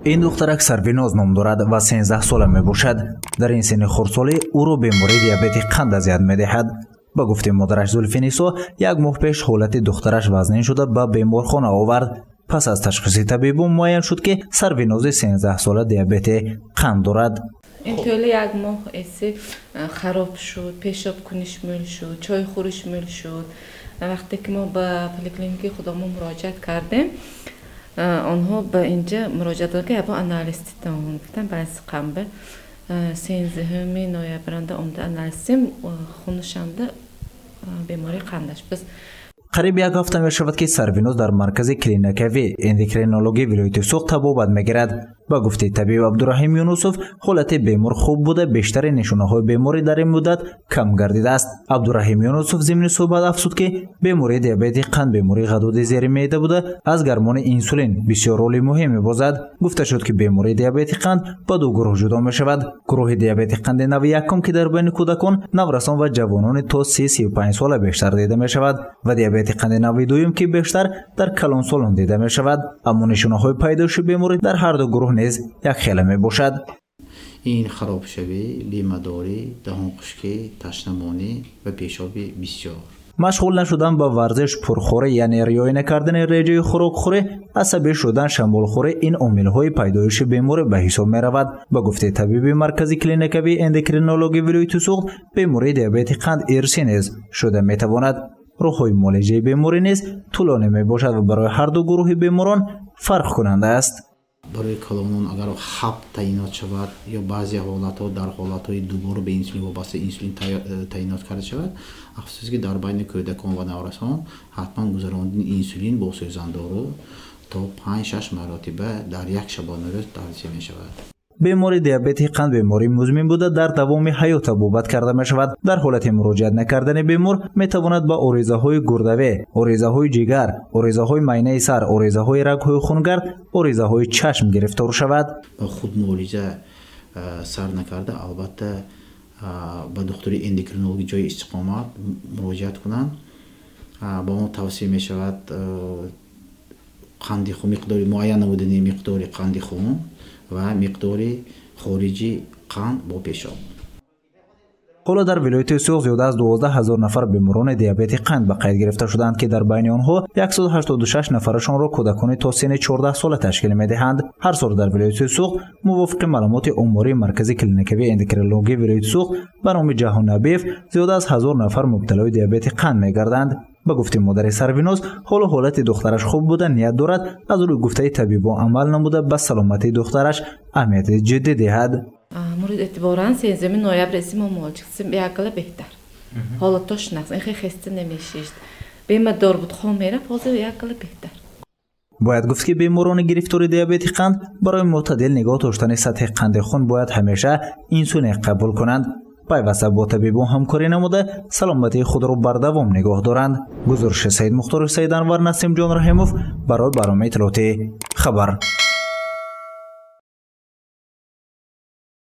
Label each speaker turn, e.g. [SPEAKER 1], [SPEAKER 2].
[SPEAKER 1] این دخترک سرویناز نام دارد و 13 ساله می باشد. در این سن خردسالی او را بیماری دیابت قند اذیت می دهد. با گفته مادرش زلفینیسا یک ماه پیش حالت دخترش وزنین شده به بیمارخانه آورد. پس از تشخیص طبیبان معین شد که سرویناز 13 ساله دیابت قند دارد.
[SPEAKER 2] این طول یک ماه ایسی خراب شد، پیشاب کنش مل شد، چای خورش مل شد. وقتی که ما به پلیکلینیک خودمون مراجعت کردیم، آنها به اینجا مراجعت دادن که با آنالیز گفتن برای قنبه 13 نوامبر اومده آنالیز خونشانده بیماری قندش. بس
[SPEAKER 1] قریب یک هفته می شود که سرویناز در مرکز کلینیکوی اندوکرینولوژی ولایت سوق تبابت میگیرد. با گفته طبیب عبدالرحیم یونوسف حالت بیمار خوب بوده، بیشتر نشانه های بیماری در این مدت کم گردیده است. عبدالرحیم یونوسف ضمن صحبت افزود که بیماری دیابت قند بیماری غدود زیر معده بوده، از گرمان انسولین بسیار رول مهمی بازد. گفته شد که بیماری دیابت قند با دو گروه جدا می شود. گروه دیابت قند نوع یکم که در بین کودکان، نورسان و جوانان تا 35 سال بیشتر دیده می شود و دیابت قند نوع دوم که بیشتر در کلانسالان دیده می شود. اما نشانه های پیدایش بیماری در هر دو گروه نیز یک خیلی می باشد.
[SPEAKER 3] این خراب شوی، بیمداری، دهان خشکی، تشنمانی و پیشابی بسیار.
[SPEAKER 1] مشغول نشدن با ورزش، پرخوری یعنی رعایت نکردن رژه خوراکخوری، عصبی شدن، شنبالخوری، این عامل‌های پیدایش بیماری به حساب می‌رود. با گفته طبیب مرکزی کلینیکوی اندوکرینولوژی ولایت سوق، بیماری دیابت قند ارثی نیز شده می‌تواند. راه‌های معالجه بیماری نیز طولانی می‌باشد و برای هر دو گروه بیماران فرق کننده است.
[SPEAKER 3] برای کلانون اگر حب تعیینات شود یا بعضی حالت‌ها در حالت‌های دوباره به انسولین وابسته انسولین تعیینات کرده شود، افسوس که در بین کودکان و نورسان حتما گذراندن انسولین با سوزاندارو تا 5-6 مرتبه در یک شبانه روز توصیه می شود.
[SPEAKER 1] بیماری دیابت قند بیماری مزمن بوده، در دوام حیات تبابت کرده می شود. در حالت مراجعت نکردن بیمار می تواند با اوریزه های گردوی، اوریزه های جگر، اوریزه های معاینه سر، اوریزه های رگ های خونگرد، اوریزه های چشم گرفتار شود.
[SPEAKER 3] با خود معالجه سر نکرده البته با دکتر اندوکرینولوژی جای استقامت مراجعت کنند. با ما توصیه می شود قند خون مقدار معین نمودنی مقدار قند خون و مقدار خارجی قند با پیشاب.
[SPEAKER 1] حالا در ولایت سوق زیاده از 12,000 نفر بیماران دیابت قند به قید گرفته شدند که در بین آنها 186 نفرشان را کودکان تا سن 14 ساله تشکیل می‌دهند. هر سال در ولایت سوق موافق معلومات آماری مرکز کلینیکوی اندوکرینولوژی ولایت سوق به نام جهان نبیف زیاده از 1000 نفر مبتلای دیابت قند می‌گردند. با گفته مادر سرویناز حالت دخترش خوب بوده، نیت دارد از روی گفته طبیبان عمل نموده به سلامتی دخترش اهمیت جدی دهد.
[SPEAKER 2] مورد اعتباران 13 نوامبر ما معالجه کردیم بیاکلا بهتر. حالتش نقص این خسته نمیشید. بیمار بود خون میره پازه بیاکلا بهتر.
[SPEAKER 1] باید گفت که بیماران گرفتار دیابت قند برای معتدل نگاه داشتن سطح قند خون باید همیشه انسولین قبول کنند. پیوسته با طبیبان همکاری نموده سلامتی خود را بر دوام نگاه دارند. گزارش سید مختار سید انور، نسیم جان رحیموف برای برنامه اطلاعاتی خبر.